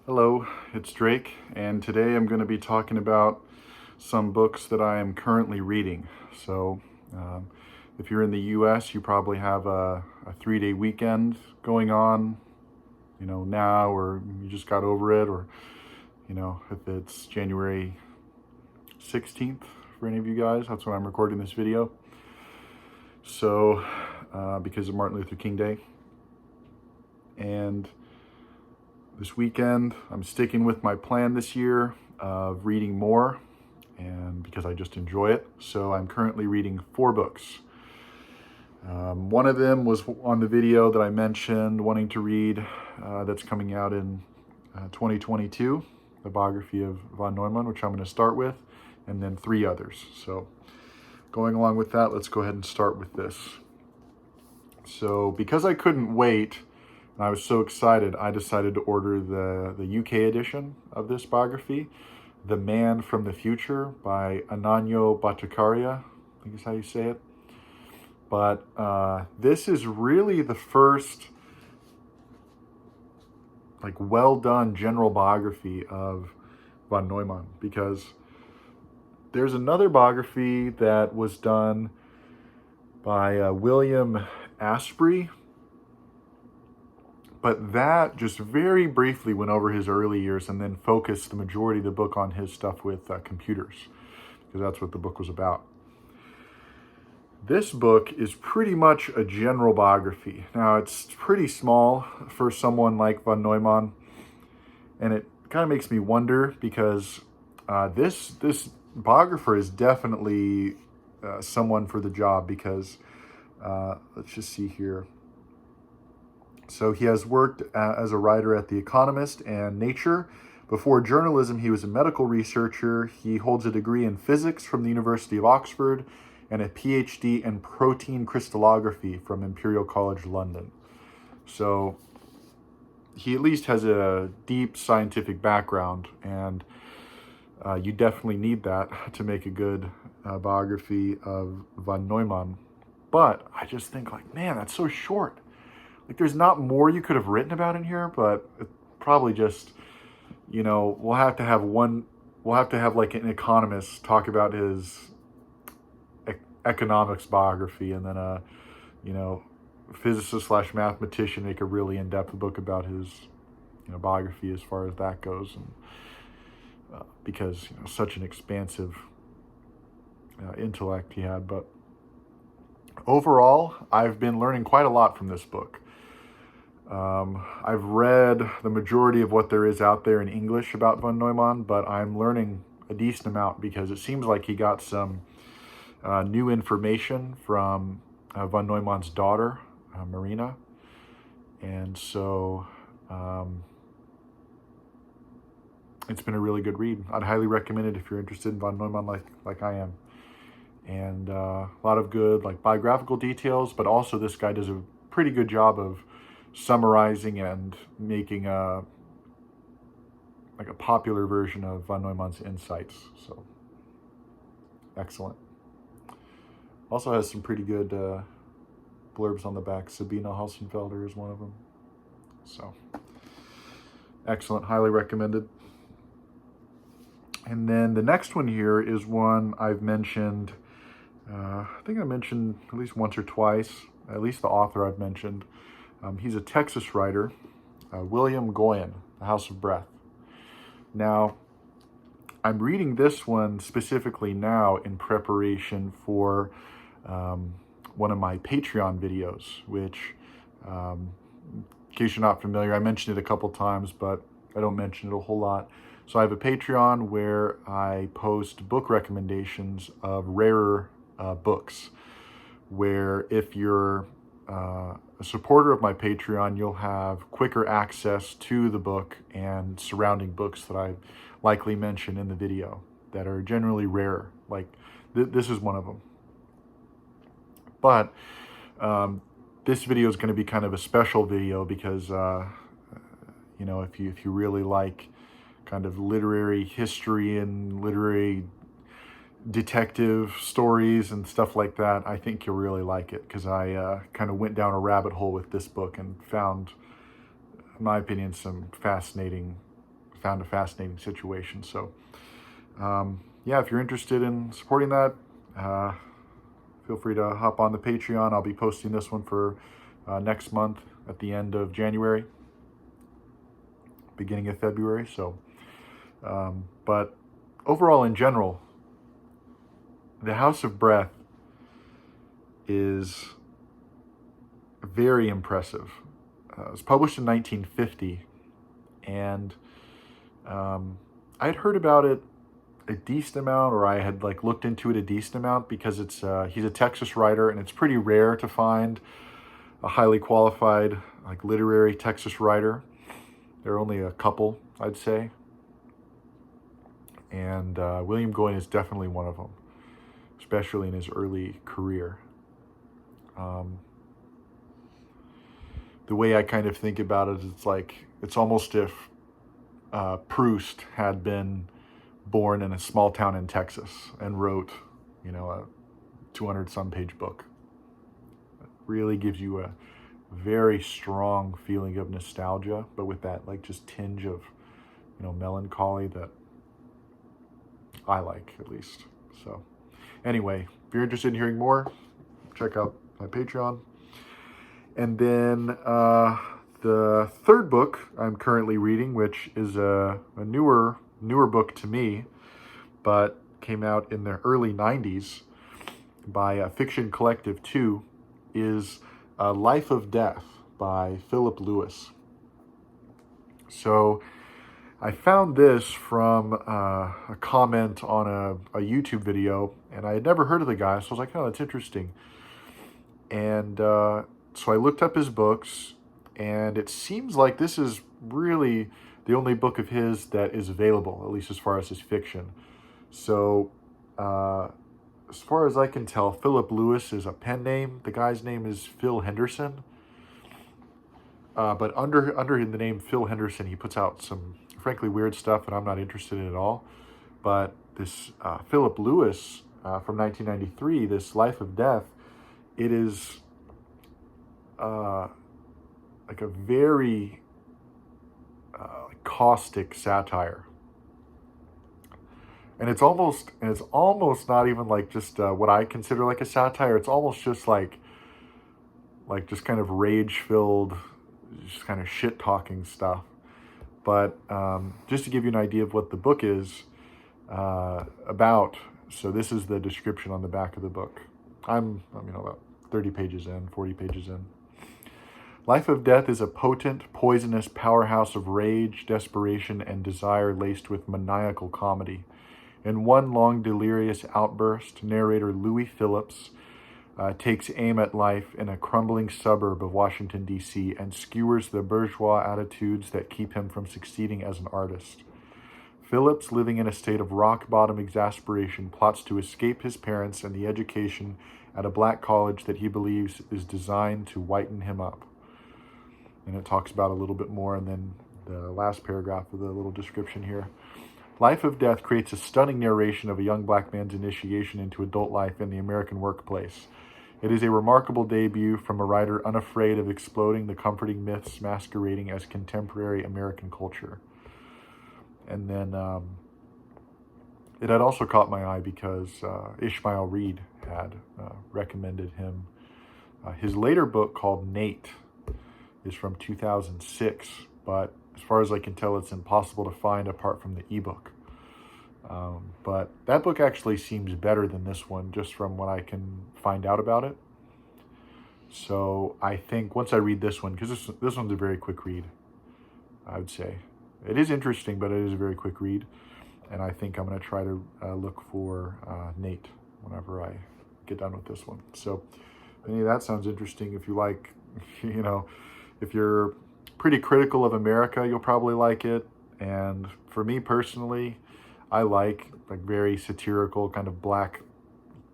Hello, it's Drake, and today I'm going to be talking about some books that I am currently reading. So, if you're in the US, you probably have a 3-day weekend going on, now, or you just got over it, or, if it's January 16th for any of you guys, that's when I'm recording this video. So, because of Martin Luther King Day. And this weekend, I'm sticking with my plan this year of reading more, and because I just enjoy it. So I'm currently reading 4 books. One of them was on the video that I mentioned wanting to read, that's coming out in 2022, the biography of von Neumann, which I'm going to start with, and then 3 others. So going along with that, let's go ahead and start with this. So because I couldn't wait, and I was so excited, I decided to order the UK edition of this biography, The Man from the Future by Ananyo Bhattacharya, I think is how you say it. But this is really the first well done general biography of von Neumann, because there's another biography that was done by William Asprey, but that just very briefly went over his early years and then focused the majority of the book on his stuff with computers, because that's what the book was about. This book is pretty much a general biography. Now, it's pretty small for someone like von Neumann, and it kind of makes me wonder, because this biographer is definitely someone for the job, because let's just see here. So he has worked as a writer at The Economist and Nature. Before journalism, he was a medical researcher. He holds a degree in physics from the University of Oxford and a PhD in protein crystallography from Imperial College London. So he at least has a deep scientific background, and you definitely need that to make a good biography of von Neumann. But I just think, man, that's so short. There's not more you could have written about in here, but probably just, we'll have to have an economist talk about his economics biography, and then a, physicist / mathematician make a really in-depth book about his, biography as far as that goes. And because, such an expansive intellect he had. But overall, I've been learning quite a lot from this book. I've read the majority of what there is out there in English about von Neumann, but I'm learning a decent amount because it seems like he got some new information from von Neumann's daughter, Marina. And so it's been a really good read. I'd highly recommend it if you're interested in von Neumann like I am. And a lot of good biographical details, but also this guy does a pretty good job of summarizing and making a popular version of von Neumann's insights. So excellent. Also has some pretty good blurbs on the back. Sabina Hossenfelder is one of them. So excellent, highly recommended. And then the next one here is one I've mentioned, I think I mentioned at least once or twice, at least the author I've mentioned. He's a Texas writer, William Goyen, The House of Breath. Now, I'm reading this one specifically now in preparation for one of my Patreon videos, which, in case you're not familiar, I mentioned it a couple times, but I don't mention it a whole lot. So I have a Patreon where I post book recommendations of rarer books, where if you're a supporter of my Patreon, you'll have quicker access to the book and surrounding books that I likely mention in the video that are generally rare. This is one of them. But this video is going to be kind of a special video because, if you really like kind of literary history and literary detective stories and stuff like that, I think you'll really like it, because I kind of went down a rabbit hole with this book and found, in my opinion, some fascinating found a fascinating situation. So yeah, if you're interested in supporting that, feel free to hop on the Patreon. I'll be posting this one for next month at the end of January, beginning of February. So, but overall, in general, The House of Breath is very impressive. It was published in 1950, and I'd heard about it a decent amount, or I had like looked into it a decent amount, because it's he's a Texas writer, and it's pretty rare to find a highly qualified like literary Texas writer. There are only a couple, I'd say, and William Goyen is definitely one of them, especially in his early career. The way I kind of think about it, it's like it's almost if Proust had been born in a small town in Texas and wrote, you know, a 200-some page book. It really gives you a very strong feeling of nostalgia, but with that like just tinge of, you know, melancholy that I like, at least. So anyway, if you're interested in hearing more, check out my Patreon. And then the third book I'm currently reading, which is a newer book to me, but came out in the early 90s by Fiction Collective 2, is Life of Death by Philip Lewis. So I found this from a comment on a YouTube video, and I had never heard of the guy, so I was like, oh, that's interesting. And so I looked up his books, and it seems like this is really the only book of his that is available, at least as far as his fiction. So as far as I can tell, Philip Lewis is a pen name. The guy's name is Phil Henderson. But under the name Phil Henderson, he puts out some frankly weird stuff that I'm not interested in at all. But this Philip Lewis from 1993, this Life of Death, it is like a very caustic satire, and it's almost not even like just what I consider like a satire. It's almost just like just kind of rage filled, just kind of shit talking stuff. But just to give you an idea of what the book is about, so this is the description on the back of the book. I'm about 30 pages in, 40 pages in. Life of Death is a potent, poisonous powerhouse of rage, desperation, and desire laced with maniacal comedy. In one long, delirious outburst, narrator Louis Phillips takes aim at life in a crumbling suburb of Washington, D.C., and skewers the bourgeois attitudes that keep him from succeeding as an artist. Phillips, living in a state of rock-bottom exasperation, plots to escape his parents and the education at a black college that he believes is designed to whiten him up. And it talks about a little bit more, and then the last paragraph of the little description here. Life of Death creates a stunning narration of a young black man's initiation into adult life in the American workplace. It is a remarkable debut from a writer unafraid of exploding the comforting myths masquerading as contemporary American culture. And then it had also caught my eye because Ishmael Reed had recommended him. His later book called Nate is from 2006, but as far as I can tell, it's impossible to find apart from the ebook. But that book actually seems better than this one, just from what I can find out about it. So I think once I read this one, because this one's a very quick read, I would say. It is interesting, but it is a very quick read. And I think I'm going to try to look for Nate whenever I get done with this one. So if any of that sounds interesting, if you like, if you're pretty critical of America, you'll probably like it. And for me personally, I like very satirical kind of black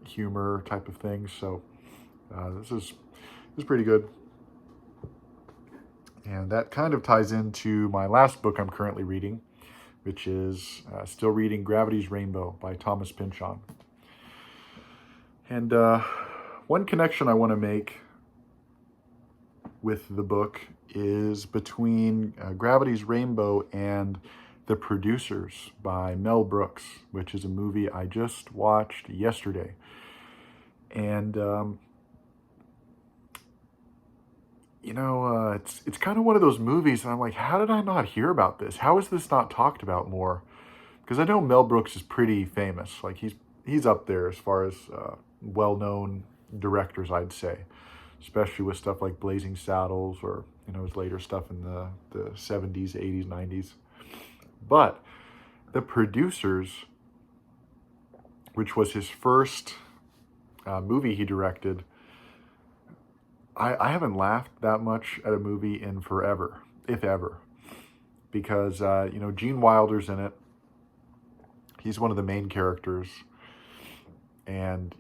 humor type of things. So this is pretty good. And that kind of ties into my last book I'm currently reading, which is still reading Gravity's Rainbow by Thomas Pynchon. And one connection I want to make with the book is between Gravity's Rainbow and The Producers by Mel Brooks, which is a movie I just watched yesterday. And, it's kind of one of those movies, and I'm like, how did I not hear about this? How is this not talked about more? Because I know Mel Brooks is pretty famous. Like he's up there as far as well-known directors, I'd say, especially with stuff like Blazing Saddles or his later stuff in the 70s, 80s, 90s. But The Producers, which was his first movie he directed, I haven't laughed that much at a movie in forever, if ever, because Gene Wilder's in it. He's one of the main characters, and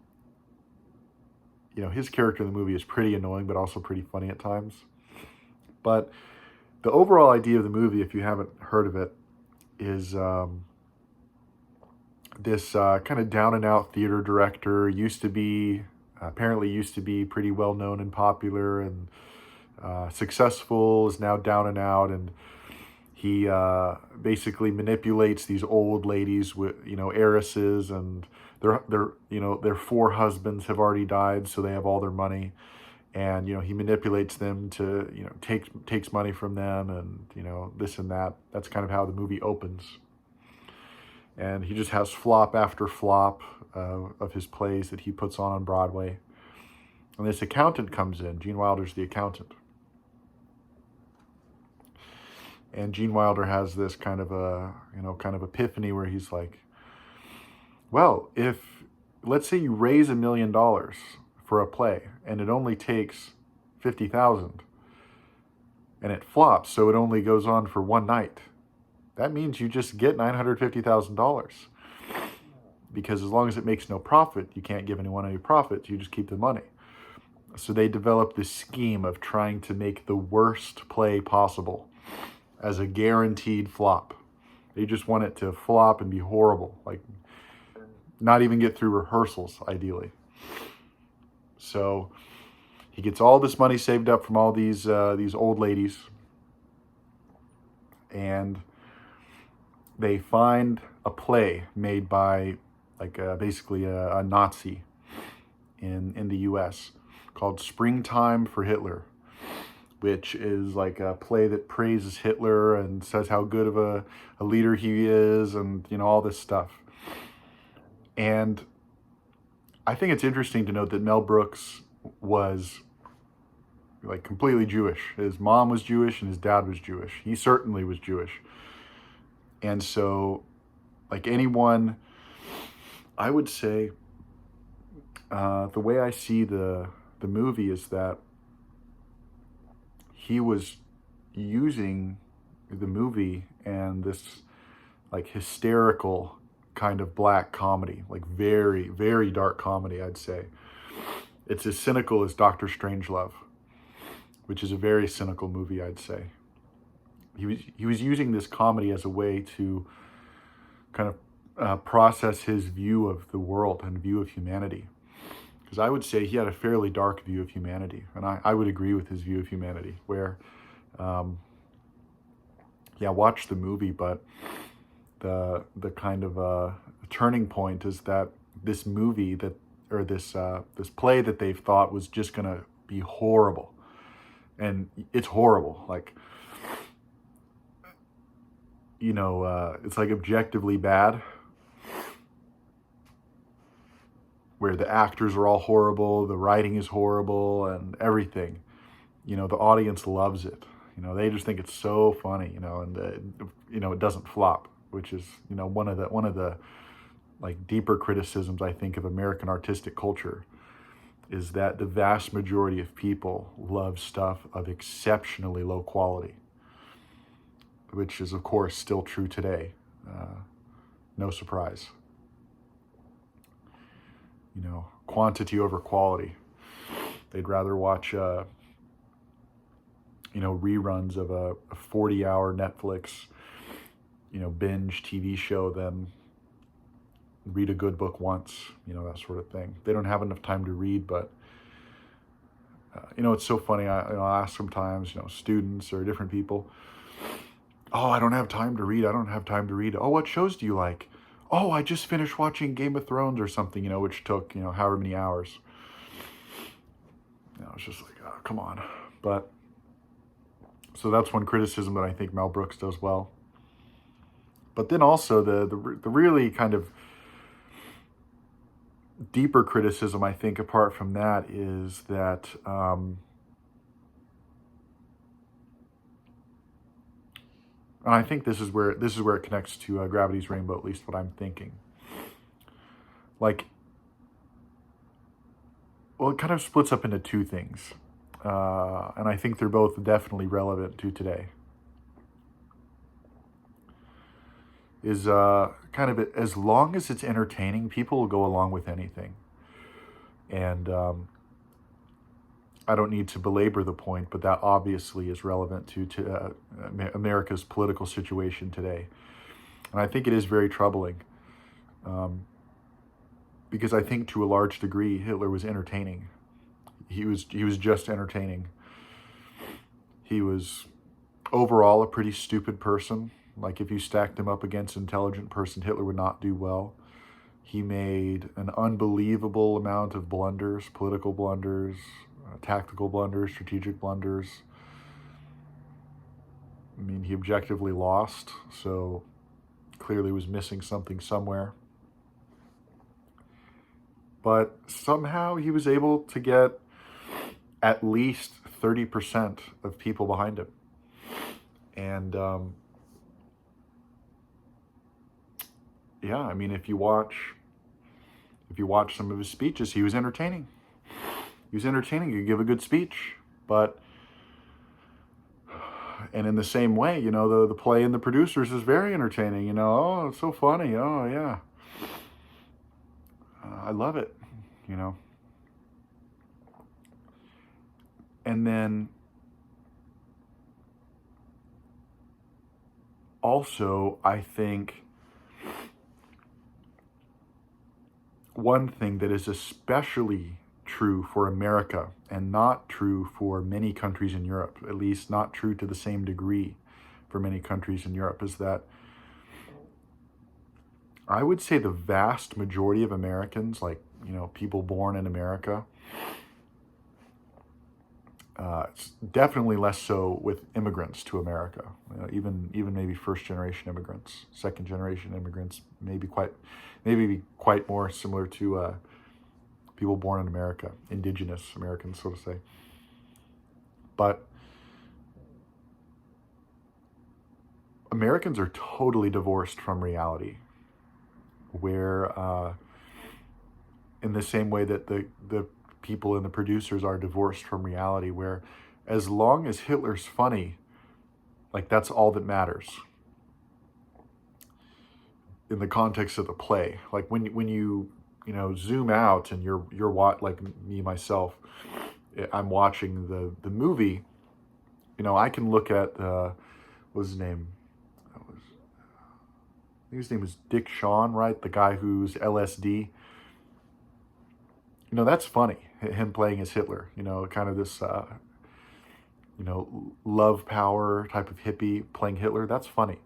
his character in the movie is pretty annoying, but also pretty funny at times. But the overall idea of the movie, if you haven't heard of it, is this kind of down and out theater director apparently used to be pretty well known and popular and successful, is now down and out, and he basically manipulates these old ladies with heiresses, and their four husbands have already died, so they have all their money, and he manipulates them to takes money from them, and this and that. That's kind of how the movie opens. And he just has flop after flop of his plays that he puts on Broadway. And this accountant comes in. Gene Wilder's the accountant. And Gene Wilder has this kind of epiphany where he's like, well, let's say you raise $1 million for a play and it only takes 50,000 and it flops, so it only goes on for one night. That means you just get $950,000, because as long as it makes no profit, you can't give anyone any profits. You just keep the money. So they develop this scheme of trying to make the worst play possible as a guaranteed flop. They just want it to flop and be horrible, like not even get through rehearsals, ideally. So he gets all this money saved up from all these old ladies, and they find a play made by basically a Nazi in the U.S. called Springtime for Hitler, which is like a play that praises Hitler and says how good of a leader he is, and all this stuff. And I think it's interesting to note that Mel Brooks was completely Jewish. His mom was Jewish and his dad was Jewish. He certainly was Jewish. And so, anyone, I would say, the way I see the movie is that he was using the movie and this hysterical kind of black comedy, very, very dark comedy, I'd say. It's as cynical as Dr. Strangelove, which is a very cynical movie, I'd say. He was using this comedy as a way to kind of process his view of the world and view of humanity. Because I would say he had a fairly dark view of humanity, and I would agree with his view of humanity, where, watch the movie, but the kind of turning point is that this movie this play that they've thought was just gonna be horrible, and it's horrible. It's objectively bad, where the actors are all horrible, the writing is horrible, and everything. The audience loves it. They just think it's so funny, and it doesn't flop, which is, one of the deeper criticisms, I think, of American artistic culture, is that the vast majority of people love stuff of exceptionally low quality, which is, of course, still true today. No surprise. Quantity over quality. They'd rather watch, reruns of a 40-hour Netflix, binge TV show than read a good book once, that sort of thing. They don't have enough time to read, but, it's so funny. I ask sometimes, students or different people, Oh, I don't have time to read. I don't have time to read. Oh, what shows do you like? Oh, I just finished watching Game of Thrones or something, which took, however many hours. It's just like, oh, come on. But, so that's one criticism that I think Mel Brooks does well. But then also the really kind of deeper criticism, I think, apart from that, is that and I think this is where it connects to Gravity's Rainbow, at least what I'm thinking. Like, well, it kind of splits up into two things, and I think they're both definitely relevant to today. Is kind of as long as it's entertaining, people will go along with anything, and I don't need to belabor the point, but that obviously is relevant to America's political situation today, and I think it is very troubling. Because I think to a large degree Hitler was entertaining. He was just entertaining. He was overall a pretty stupid person. Like, if you stacked him up against an intelligent person, Hitler would not do well. He made an unbelievable amount of blunders, political blunders, tactical blunders, strategic blunders. I mean, he objectively lost, so clearly was missing something somewhere. But somehow he was able to get at least 30% of people behind him. And yeah, I mean, if you watch some of his speeches, he was entertaining. He was entertaining. He could give a good speech, but and in the same way, the play and the producers is very entertaining. Oh, it's so funny. Oh yeah, I love it. And then also, I think one thing that is especially true for America and not true for many countries in Europe, at least not true to the same degree for many countries in Europe, is that I would say the vast majority of Americans, like, people born in America, it's definitely less so with immigrants to America. Even maybe first generation immigrants, second generation immigrants, maybe quite more similar to people born in America, indigenous Americans, so to say. But Americans are totally divorced from reality, where in the same way that the people and the producers are divorced from reality, where as long as Hitler's funny, like, that's all that matters in the context of the play. Like, when you zoom out and you're like me myself, I'm watching the movie, I can look at what's his name? I think his name was Dick Shawn, right? The guy who's LSD. That's funny. Him playing as Hitler. Kind of this love power type of hippie playing Hitler. That's funny.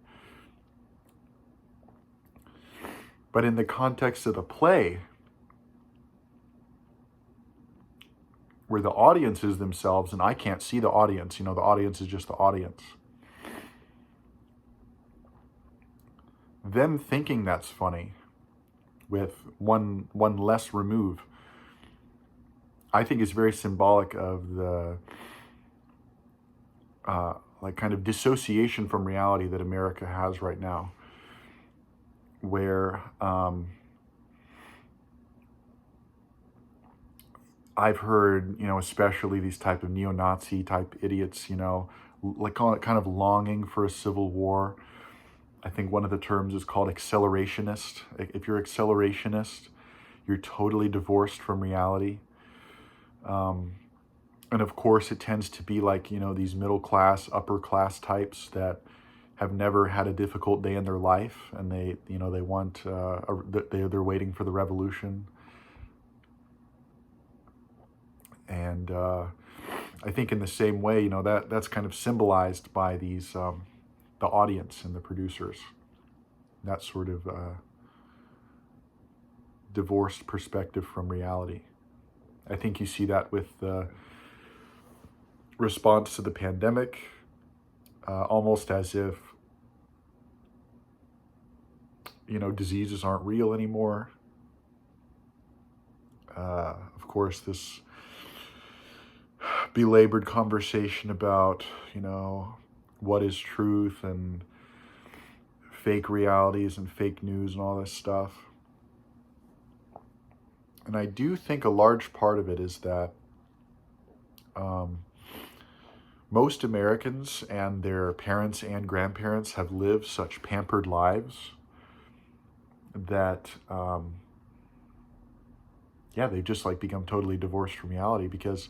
But in the context of the play, where the audience is themselves, and I can't see the audience, the audience is just the audience. Them thinking that's funny with one less remove, I think is very symbolic of the like kind of dissociation from reality that America has right now, where I've heard, especially these type of neo-Nazi type idiots, like kind of longing for a civil war. I think one of the terms is called accelerationist. If you're accelerationist, you're totally divorced from reality. And of course, it tends to be like, these middle class, upper class types that have never had a difficult day in their life, and they want, they're waiting for the revolution. And I think in the same way, that's kind of symbolized by these the audience and the producers. That sort of divorced perspective from reality. I think you see that with the response to the pandemic, almost as if, diseases aren't real anymore. Of course, this belabored conversation about, what is truth and fake realities and fake news and all this stuff. And I do think a large part of it is that most Americans and their parents and grandparents have lived such pampered lives that, they've just like become totally divorced from reality. Because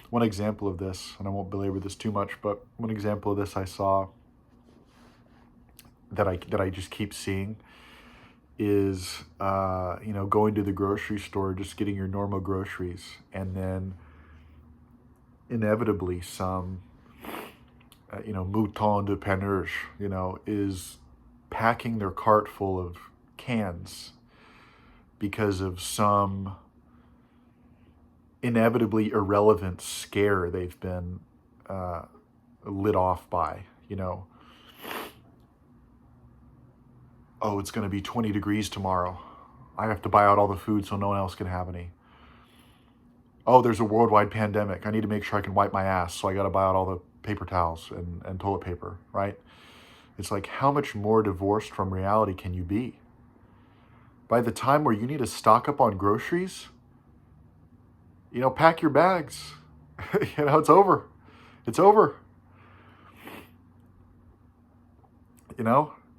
one example of this, and I won't belabor this too much, but one example of this I saw that I just keep seeing is, going to the grocery store, just getting your normal groceries, and then inevitably some, mouton de panurge, is packing their cart full of cans because of some inevitably irrelevant scare they've been lit off by, oh, it's going to be 20 degrees tomorrow. I have to buy out all the food so no one else can have any. Oh, there's a worldwide pandemic. I need to make sure I can wipe my ass, so I got to buy out all the paper towels and toilet paper, right? It's like, how much more divorced from reality can you be? By the time where you need to stock up on groceries, pack your bags. It's over. It's over.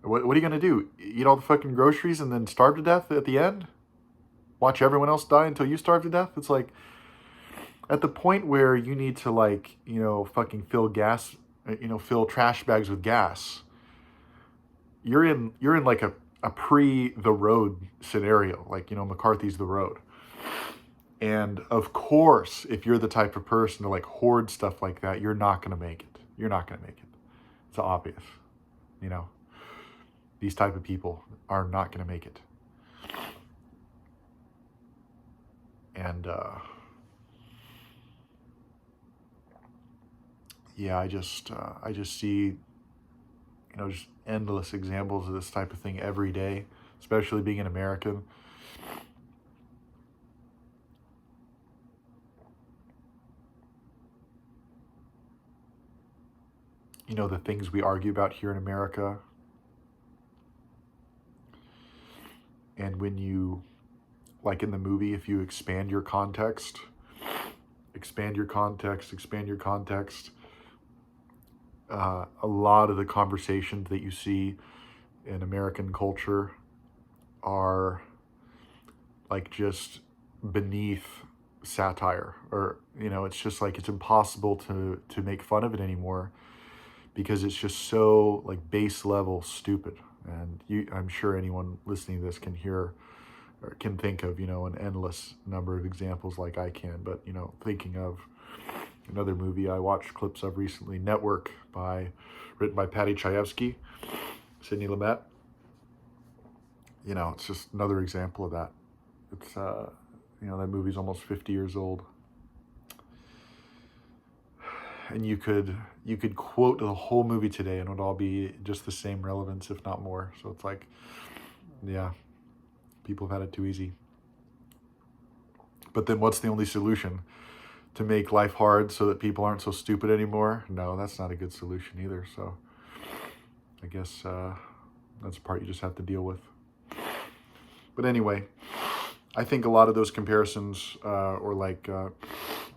What are you going to do? Eat all the fucking groceries and then starve to death at the end? Watch everyone else die until you starve to death? It's like, at the point where you need to fucking fill gas, fill trash bags with gas, you're in like a pre-The Road scenario, like, McCarthy's The Road. And of course, if you're the type of person to like hoard stuff like that, you're not going to make it. You're not going to make it. It's obvious, These type of people are not going to make it. And, I just see, just endless examples of this type of thing every day, especially being an American. The things we argue about here in America. And when you, like in the movie, if you expand your context, a lot of the conversations that you see in American culture are like just beneath satire, or, it's just like, it's impossible to make fun of it anymore because it's just so like base level stupid. And I'm sure anyone listening to this can hear or can think of, an endless number of examples like I can. But, thinking of another movie I watched clips of recently, Network, written by Patty Chayefsky, Sidney Lumet. It's just another example of that. It's, that movie's almost 50 years old. And you could quote the whole movie today and it would all be just the same relevance, if not more. So it's like, people have had it too easy. But then what's the only solution? To make life hard so that people aren't so stupid anymore? No, that's not a good solution either. So I guess that's a part you just have to deal with. But anyway, I think a lot of those comparisons or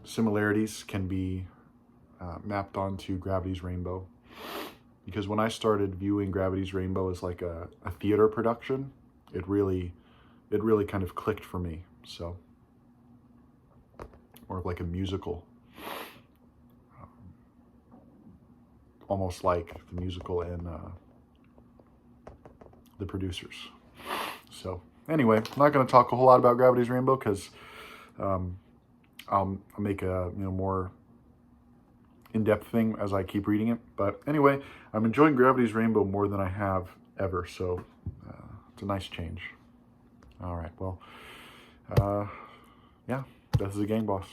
similarities can be mapped onto Gravity's Rainbow. Because when I started viewing Gravity's Rainbow as like a theater production, it really kind of clicked for me. So, more of like a musical, almost like the musical in The Producers. So anyway, I'm not going to talk a whole lot about Gravity's Rainbow because I'll make a more in-depth thing as I keep reading it. But anyway, I'm enjoying Gravity's Rainbow more than I have ever, so it's a nice change. All right, well, yeah, this is a Gang Boss.